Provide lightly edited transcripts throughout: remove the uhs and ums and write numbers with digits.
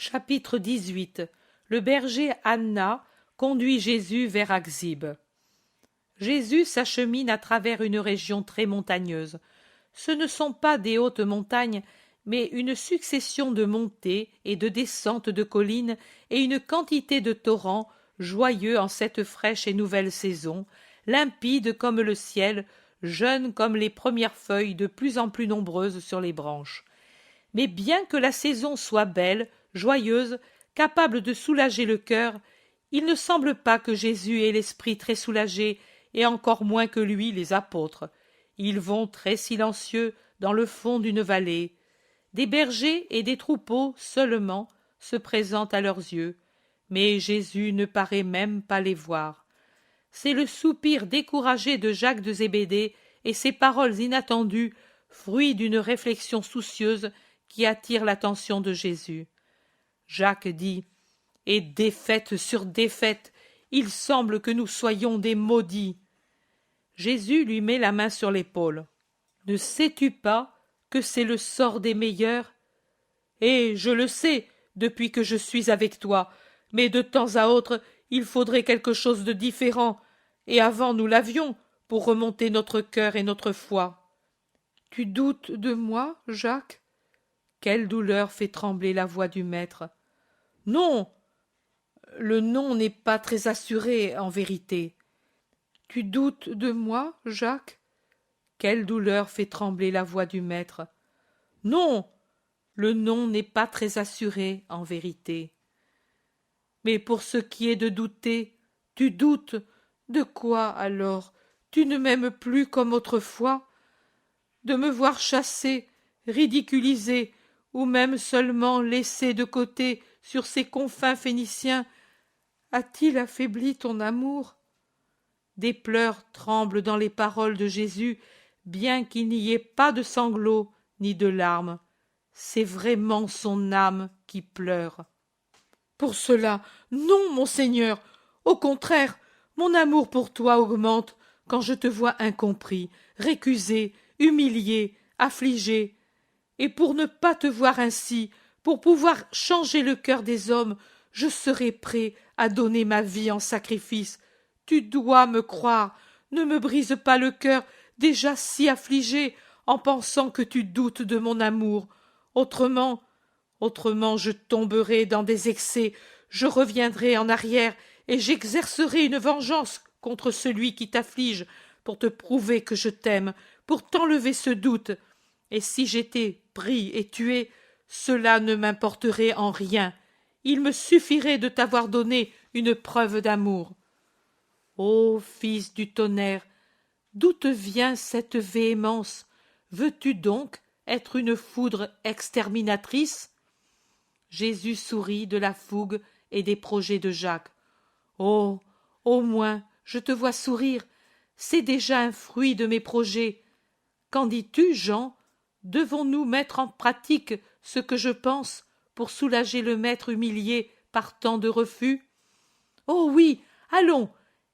Chapitre 18. Le berger Anna conduit Jésus vers Axib. Jésus s'achemine à travers une région très montagneuse. Ce ne sont pas des hautes montagnes, mais une succession de montées et de descentes de collines et une quantité de torrents, joyeux en cette fraîche et nouvelle saison, limpides comme le ciel, jeunes comme les premières feuilles de plus en plus nombreuses sur les branches. Mais bien que la saison soit belle, joyeuse, capable de soulager le cœur, il ne semble pas que Jésus ait l'esprit très soulagé, et encore moins que lui les apôtres. Ils vont très silencieux dans le fond d'une vallée. Des bergers et des troupeaux seulement se présentent à leurs yeux, mais Jésus ne paraît même pas les voir. C'est le soupir découragé de Jacques de Zébédée et ses paroles inattendues, fruit d'une réflexion soucieuse, qui attire l'attention de Jésus. Jacques dit « Et défaite sur défaite, il semble que nous soyons des maudits. » Jésus lui met la main sur l'épaule. « Ne sais-tu pas que c'est le sort des meilleurs ? Et je le sais, depuis que je suis avec toi, mais de temps à autre, il faudrait quelque chose de différent, et avant nous l'avions, pour remonter notre cœur et notre foi. » « Tu doutes de moi, Jacques ? » Quelle douleur fait trembler la voix du maître. « Non, le non n'est pas très assuré, en vérité. »« Tu doutes de moi, Jacques ? » Quelle douleur fait trembler la voix du maître. « Non, le non n'est pas très assuré, en vérité. » Mais pour ce qui est de douter, tu doutes. De quoi, alors? Tu ne m'aimes plus comme autrefois? De me voir chassé, ridiculisé, ou même seulement laissé de côté sur ces confins phéniciens, a-t-il affaibli ton amour? Des pleurs tremblent dans les paroles de Jésus, bien qu'il n'y ait pas de sanglots ni de larmes. C'est vraiment son âme qui pleure. Pour cela, non, mon Seigneur, au contraire, mon amour pour toi augmente quand je te vois incompris, récusé, humilié, affligé. Et pour ne pas te voir ainsi, pour pouvoir changer le cœur des hommes, je serai prêt à donner ma vie en sacrifice. Tu dois me croire, ne me brise pas le cœur, déjà si affligé, en pensant que tu doutes de mon amour. Autrement je tomberai dans des excès, je reviendrai en arrière, et j'exercerai une vengeance contre celui qui t'afflige, pour te prouver que je t'aime, pour t'enlever ce doute. Et si j'étais pris et tué, cela ne m'importerait en rien. Il me suffirait de t'avoir donné une preuve d'amour. Ô fils du tonnerre, d'où te vient cette véhémence? Veux-tu donc être une foudre exterminatrice? Jésus sourit de la fougue et des projets de Jacques. Oh, au moins, je te vois sourire. C'est déjà un fruit de mes projets. Qu'en dis-tu, Jean? Devons-nous mettre en pratique ce que je pense pour soulager le maître humilié par tant de refus? Oh oui, allons,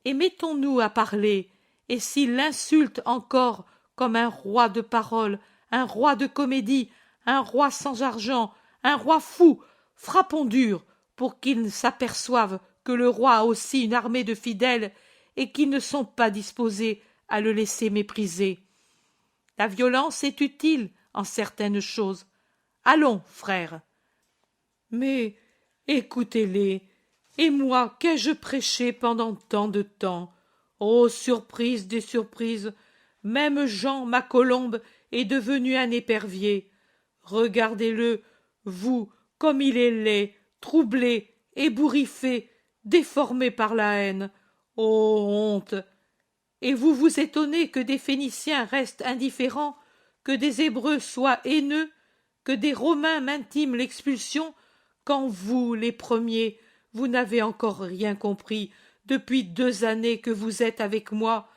et mettons-nous à parler, et s'il l'insulte encore comme un roi de parole, un roi de comédie, un roi sans argent, un roi fou, frappons dur pour qu'il s'aperçoive que le roi a aussi une armée de fidèles et qu'ils ne sont pas disposés à le laisser mépriser. La violence est utile en certaines choses. Allons, frères. Mais écoutez-les, et moi, qu'ai-je prêché pendant tant de temps? Oh, surprise des surprises! Même Jean, ma colombe, est devenu un épervier. Regardez-le, vous, comme il est laid, troublé, ébouriffé, déformé par la haine. Oh, honte! Et vous vous étonnez que des Phéniciens restent indifférents, que des Hébreux soient haineux, que des Romains m'intiment l'expulsion, quand vous, les premiers, vous n'avez encore rien compris depuis 2 années que vous êtes avec moi,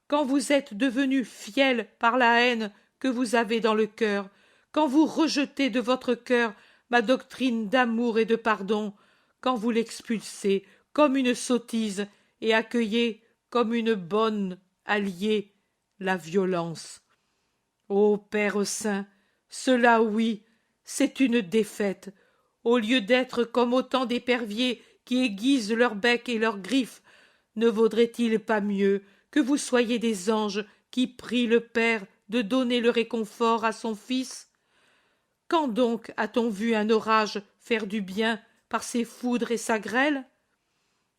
quand vous êtes devenus fiels par la haine que vous avez dans le cœur, quand vous rejetez de votre cœur ma doctrine d'amour et de pardon, quand vous l'expulsez comme une sottise et accueillez comme une bonne alliée la violence. Ô Père saint, cela oui, c'est une défaite. Au lieu d'être comme autant d'éperviers qui aiguisent leurs becs et leurs griffes, ne vaudrait-il pas mieux que vous soyez des anges qui prient le Père de donner le réconfort à son Fils? Quand donc a-t-on vu un orage faire du bien par ses foudres et sa grêle?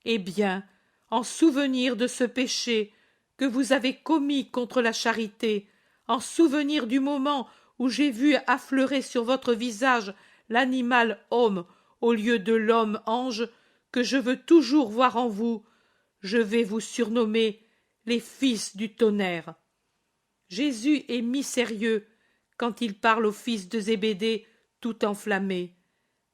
Eh bien, en souvenir de ce péché que vous avez commis contre la charité, en souvenir du moment où j'ai vu affleurer sur votre visage l'animal homme au lieu de l'homme ange que je veux toujours voir en vous, je vais vous surnommer les fils du tonnerre. Jésus est mi-sérieux quand il parle au fils de Zébédée tout enflammé,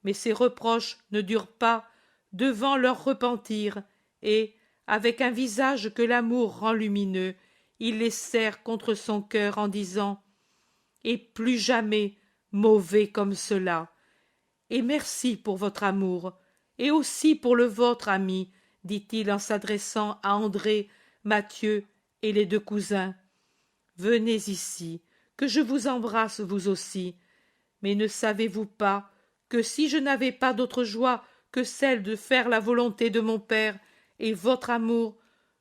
mais ses reproches ne durent pas devant leur repentir, et, avec un visage que l'amour rend lumineux, il les serre contre son cœur en disant « Et plus jamais mauvais comme cela. Et merci pour votre amour, et aussi pour le vôtre, ami, dit-il en s'adressant à André, Matthieu et les deux cousins. Venez ici, que je vous embrasse vous aussi. Mais ne savez-vous pas que si je n'avais pas d'autre joie que celle de faire la volonté de mon Père et votre amour,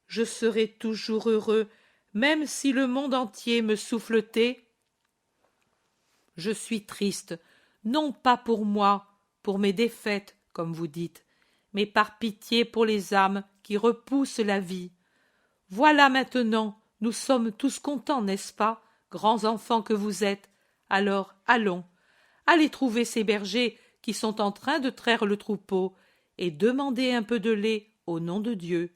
je serais toujours heureux, même si le monde entier me souffletait? Je suis triste, non pas pour moi, pour mes défaites, comme vous dites, mais par pitié pour les âmes qui repoussent la vie. Voilà maintenant, nous sommes tous contents, n'est-ce pas, grands enfants que vous êtes? Alors, allons, allez trouver ces bergers qui sont en train de traire le troupeau, et demandez un peu de lait au nom de Dieu.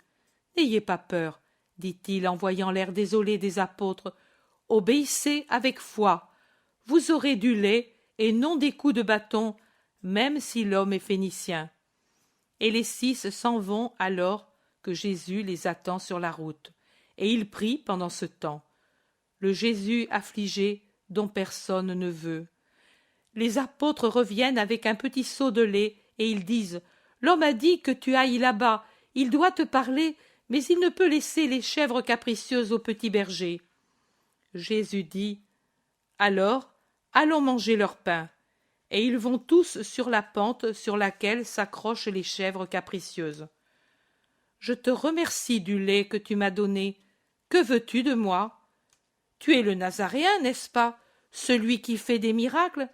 N'ayez pas peur, dit-il en voyant l'air désolé des apôtres. Obéissez avec foi. Vous aurez du lait et non des coups de bâton, même si l'homme est phénicien. Et les 6 s'en vont alors que Jésus les attend sur la route, et ils prient pendant ce temps. Le Jésus affligé dont personne ne veut. Les apôtres reviennent avec un petit seau de lait, et ils disent « L'homme a dit que tu ailles là-bas, il doit te parler, mais il ne peut laisser les chèvres capricieuses aux petits bergers. » Jésus dit « Alors, allons manger leur pain. » Et ils vont tous sur la pente sur laquelle s'accrochent les chèvres capricieuses. « Je te remercie du lait que tu m'as donné. Que veux-tu de moi? Tu es le Nazaréen, n'est-ce pas, celui qui fait des miracles?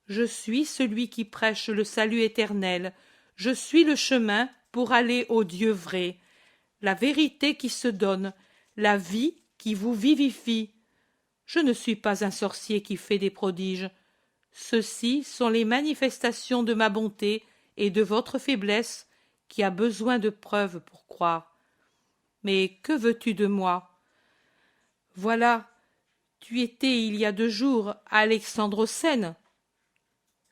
Je suis celui qui prêche le salut éternel. Je suis le chemin pour aller au Dieu vrai, la vérité qui se donne, la vie qui vous vivifie. Je ne suis pas un sorcier qui fait des prodiges. Ceux-ci sont les manifestations de ma bonté et de votre faiblesse qui a besoin de preuves pour croire. Mais que veux-tu de moi? Voilà, tu étais il y a 2 jours à Alexandre-Seine.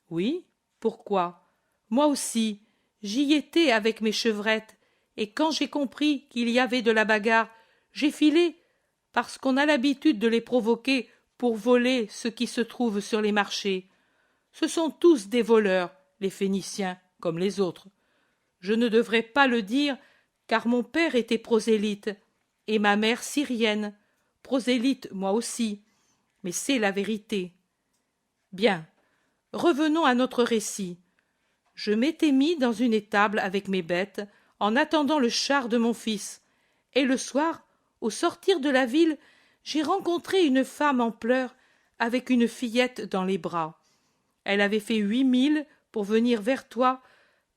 Oui, pourquoi? Moi aussi, j'y étais avec mes chevrettes, et quand j'ai compris qu'il y avait de la bagarre, j'ai filé, parce qu'on a l'habitude de les provoquer pour voler ce qui se trouve sur les marchés. Ce sont tous des voleurs, les Phéniciens, comme les autres. Je ne devrais pas le dire, car mon père était prosélyte, et ma mère syrienne, prosélyte moi aussi, mais c'est la vérité. Bien, revenons à notre récit. Je m'étais mis dans une étable avec mes bêtes, en attendant le char de mon fils, et le soir, au sortir de la ville, j'ai rencontré une femme en pleurs, avec une fillette dans les bras. Elle avait fait 8 milles pour venir vers toi,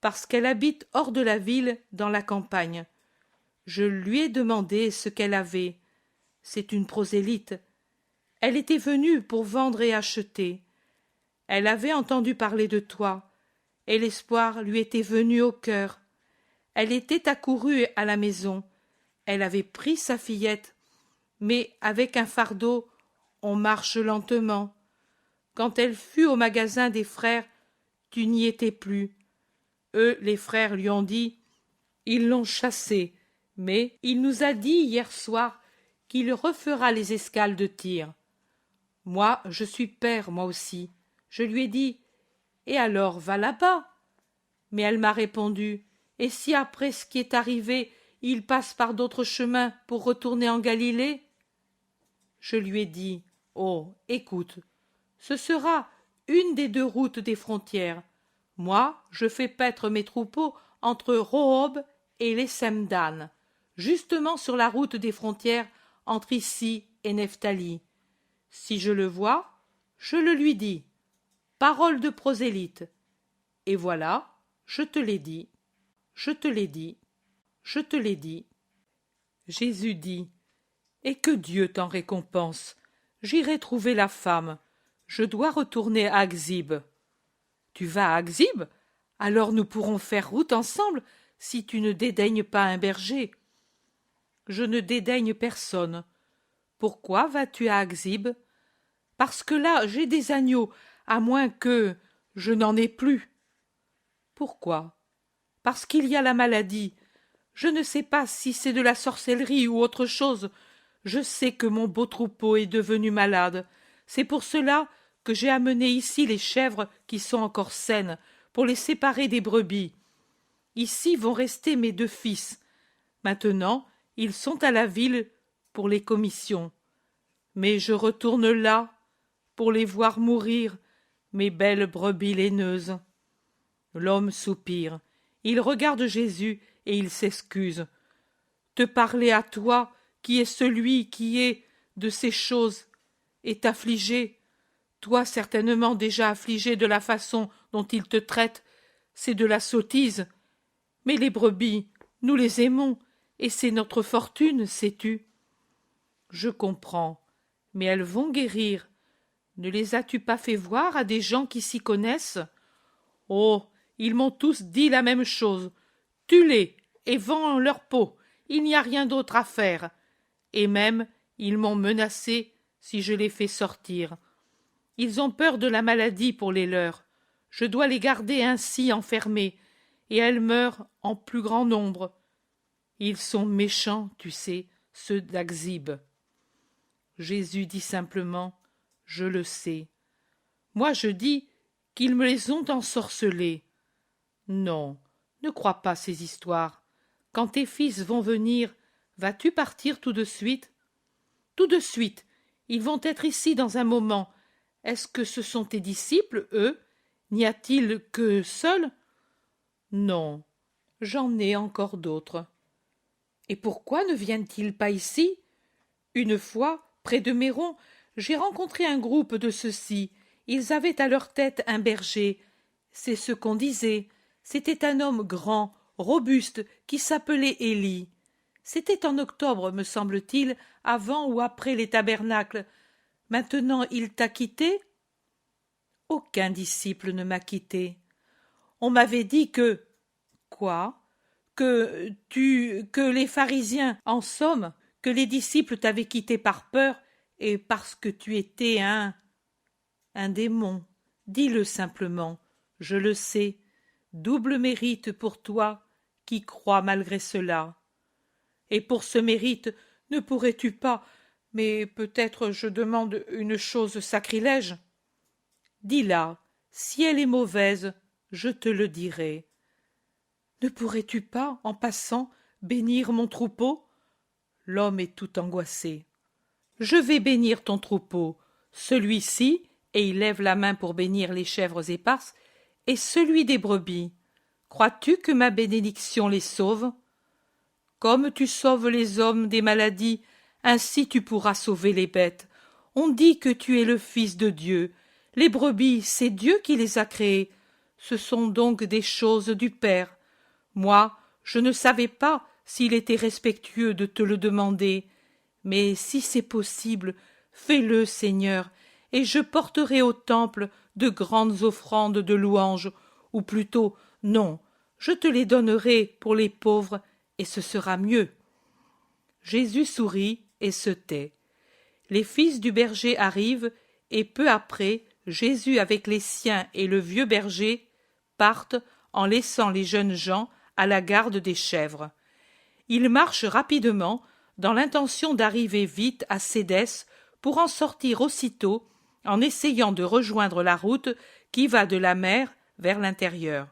parce qu'elle habite hors de la ville, dans la campagne. Je lui ai demandé ce qu'elle avait. C'est une prosélyte. Elle était venue pour vendre et acheter. Elle avait entendu parler de toi, et l'espoir lui était venu au cœur. Elle était accourue à la maison. Elle avait pris sa fillette, mais avec un fardeau, on marche lentement. Quand elle fut au magasin des frères, tu n'y étais plus. Eux, les frères, lui ont dit « Ils l'ont chassé, mais il nous a dit hier soir qu'il refera les escales de Tyr. » Moi, je suis père, moi aussi. Je lui ai dit « Et alors, va là-bas ?» Mais elle m'a répondu « Et si après ce qui est arrivé, il passe par d'autres chemins pour retourner en Galilée ?» Je lui ai dit « Oh, écoute, ce sera une des 2 routes des frontières. Moi, je fais paître mes troupeaux entre Rehob et les Semdan, justement sur la route des frontières entre ici et Nephtali. Si je le vois, je le lui dis. Parole de prosélyte. Et voilà, je te l'ai dit, je te l'ai dit, je te l'ai dit. Jésus dit, et que Dieu t'en récompense. J'irai trouver la femme. Je dois retourner à Aghzib. Tu vas à Aghzib? Alors nous pourrons faire route ensemble, si tu ne dédaignes pas un berger. Je ne dédaigne personne. Pourquoi vas-tu à Aghzib? Parce que là j'ai des agneaux, à moins que je n'en ai plus. Pourquoi? Parce qu'il y a la maladie. Je ne sais pas si c'est de la sorcellerie ou autre chose. Je sais que mon beau troupeau est devenu malade. C'est pour cela que j'ai amené ici les chèvres qui sont encore saines, pour les séparer des brebis. Ici vont rester mes 2 fils. Maintenant, ils sont à la ville pour les commissions. Mais je retourne là pour les voir mourir, mes belles brebis laineuses. L'homme soupire. Il regarde Jésus et il s'excuse. Te parler à toi, qui est celui qui est de ces choses, est affligé. Toi certainement déjà affligé de la façon dont il te traite, c'est de la sottise. Mais les brebis, nous les aimons, et c'est notre fortune, sais-tu. Je comprends, mais elles vont guérir. Ne les as-tu pas fait voir à des gens qui s'y connaissent? Oh, ils m'ont tous dit la même chose. Tue-les et vends leur peau, il n'y a rien d'autre à faire. Et même, ils m'ont menacé si je les fais sortir. Ils ont peur de la maladie pour les leurs. Je dois les garder ainsi enfermés, et elles meurent en plus grand nombre. Ils sont méchants, tu sais, ceux d'Aghzib. Jésus dit simplement, je le sais. Moi je dis qu'ils me les ont ensorcelés. Non, ne crois pas ces histoires. Quand tes fils vont venir, vas-tu partir tout de suite? Tout de suite. Ils vont être ici dans un moment. Est-ce que ce sont tes disciples, eux? N'y a-t-il qu'eux seuls? Non, j'en ai encore d'autres. Et pourquoi ne viennent-ils pas ici? Une fois, près de Méron, j'ai rencontré un groupe de ceux-ci. Ils avaient à leur tête un berger. C'est ce qu'on disait. C'était un homme grand, robuste, qui s'appelait Élie. C'était en octobre, me semble-t-il, avant ou après les tabernacles. Maintenant il t'a quitté? Aucun disciple ne m'a quitté. On m'avait dit que... Quoi? Que les pharisiens, en somme, que les disciples t'avaient quitté par peur et parce que tu étais un démon. Dis-le simplement, je le sais. Double mérite pour toi qui crois malgré cela. Et pour ce mérite, ne pourrais-tu pas, mais peut-être je demande une chose sacrilège? Dis-la, si elle est mauvaise, je te le dirai. Ne pourrais-tu pas, en passant, bénir mon troupeau? L'homme est tout angoissé. Je vais bénir ton troupeau, celui-ci, et il lève la main pour bénir les chèvres éparses, et celui des brebis. Crois-tu que ma bénédiction les sauve? Comme tu sauves les hommes des maladies, ainsi tu pourras sauver les bêtes. On dit que tu es le Fils de Dieu. Les brebis, c'est Dieu qui les a créées. Ce sont donc des choses du Père. Moi, je ne savais pas s'il était respectueux de te le demander. Mais si c'est possible, fais-le, Seigneur, et je porterai au temple de grandes offrandes de louanges, ou plutôt, non, je te les donnerai pour les pauvres, et ce sera mieux. Jésus sourit et se tait. Les fils du berger arrivent, et peu après, Jésus avec les siens et le vieux berger partent en laissant les jeunes gens à la garde des chèvres. Ils marchent rapidement dans l'intention d'arriver vite à Cédès pour en sortir aussitôt en essayant de rejoindre la route qui va de la mer vers l'intérieur.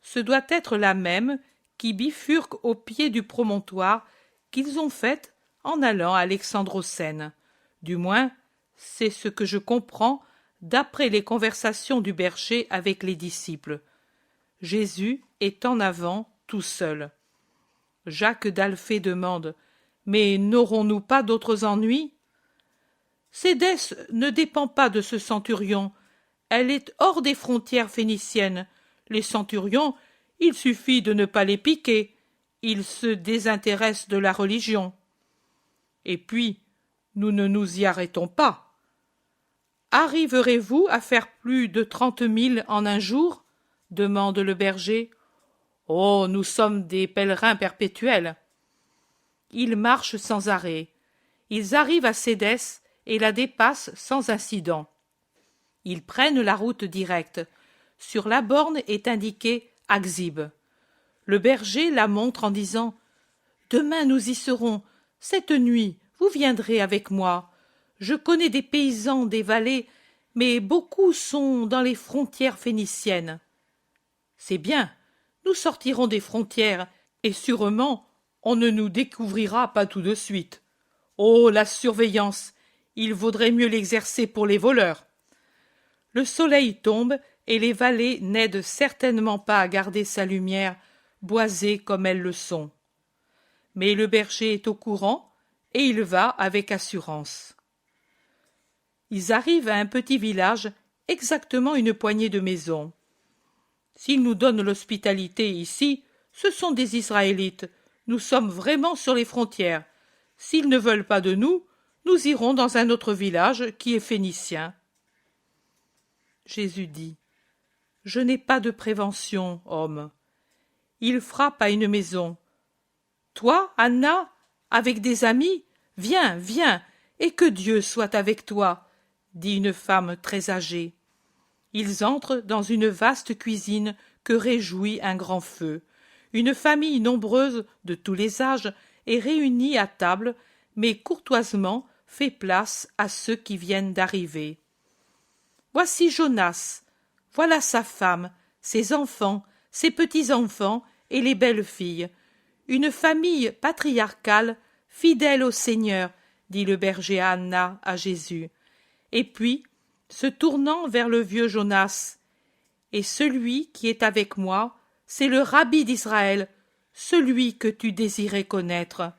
Ce doit être la même qui bifurque au pied du promontoire qu'ils ont faite en allant à Alexandrocène. Du moins, c'est ce que je comprends d'après les conversations du berger avec les disciples. Jésus est en avant, tout seul. Jacques d'Alphée demande: mais n'aurons-nous pas d'autres ennuis? Cédès ne dépend pas de ce centurion. Elle est hors des frontières phéniciennes. Les centurions, il suffit de ne pas les piquer. Ils se désintéressent de la religion. Et puis, nous ne nous y arrêtons pas. Arriverez-vous à faire plus de 30 000 en un jour? Demande le berger. Oh, nous sommes des pèlerins perpétuels. Ils marchent sans arrêt. Ils arrivent à Cédès et la dépassent sans incident. Ils prennent la route directe. Sur la borne est indiqué Aghzib. Le berger la montre en disant: demain nous y serons. Cette nuit, vous viendrez avec moi. Je connais des paysans des vallées, mais beaucoup sont dans les frontières phéniciennes. C'est bien, nous sortirons des frontières, et sûrement on ne nous découvrira pas tout de suite. Oh, la surveillance! Il vaudrait mieux l'exercer pour les voleurs. Le soleil tombe, et les vallées n'aident certainement pas à garder sa lumière, boisées comme elles le sont. Mais le berger est au courant, et il va avec assurance. Ils arrivent à un petit village, exactement une poignée de maisons. S'ils nous donnent l'hospitalité ici, ce sont des Israélites. Nous sommes vraiment sur les frontières. S'ils ne veulent pas de nous, nous irons dans un autre village qui est phénicien. Jésus dit: je n'ai pas de prévention, homme. Il frappe à une maison. Toi, Anna, avec des amis, viens, viens, et que Dieu soit avec toi, dit une femme très âgée. Ils entrent dans une vaste cuisine que réjouit un grand feu. Une famille nombreuse de tous les âges est réunie à table, mais courtoisement fait place à ceux qui viennent d'arriver. Voici Jonas, voilà sa femme, ses enfants, ses petits-enfants et les belles filles. Une famille patriarcale, fidèle au Seigneur, dit le berger Anna à Jésus. Et puis, se tournant vers le vieux Jonas: et celui qui est avec moi, c'est le Rabbi d'Israël, celui que tu désirais connaître.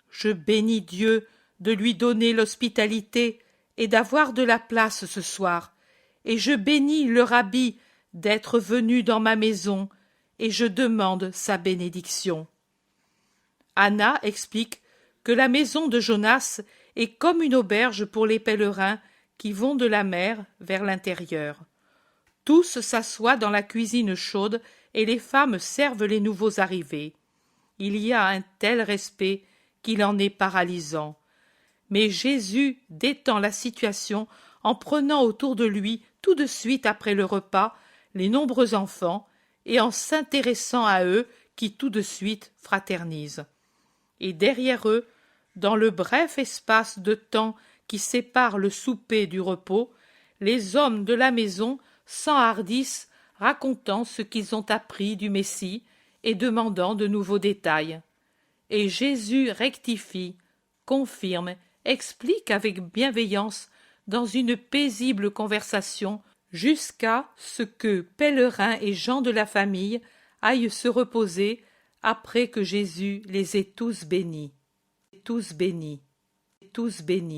Je bénis Dieu de lui donner l'hospitalité et d'avoir de la place ce soir, et je bénis le Rabbi d'être venu dans ma maison, et je demande sa bénédiction. Anna explique que la maison de Jonas est comme une auberge pour les pèlerins qui vont de la mer vers l'intérieur. Tous s'assoient dans la cuisine chaude et les femmes servent les nouveaux arrivés. Il y a un tel respect qu'il en est paralysant. Mais Jésus détend la situation en prenant autour de lui, tout de suite après le repas, les nombreux enfants, et en s'intéressant à eux qui tout de suite fraternisent. Et derrière eux, dans le bref espace de temps qui sépare le souper du repos, les hommes de la maison s'enhardissent, racontant ce qu'ils ont appris du Messie et demandant de nouveaux détails. Et Jésus rectifie, confirme, explique avec bienveillance dans une paisible conversation jusqu'à ce que pèlerins et gens de la famille aillent se reposer après que Jésus les ait tous bénis. Tous bénis. Tous bénis.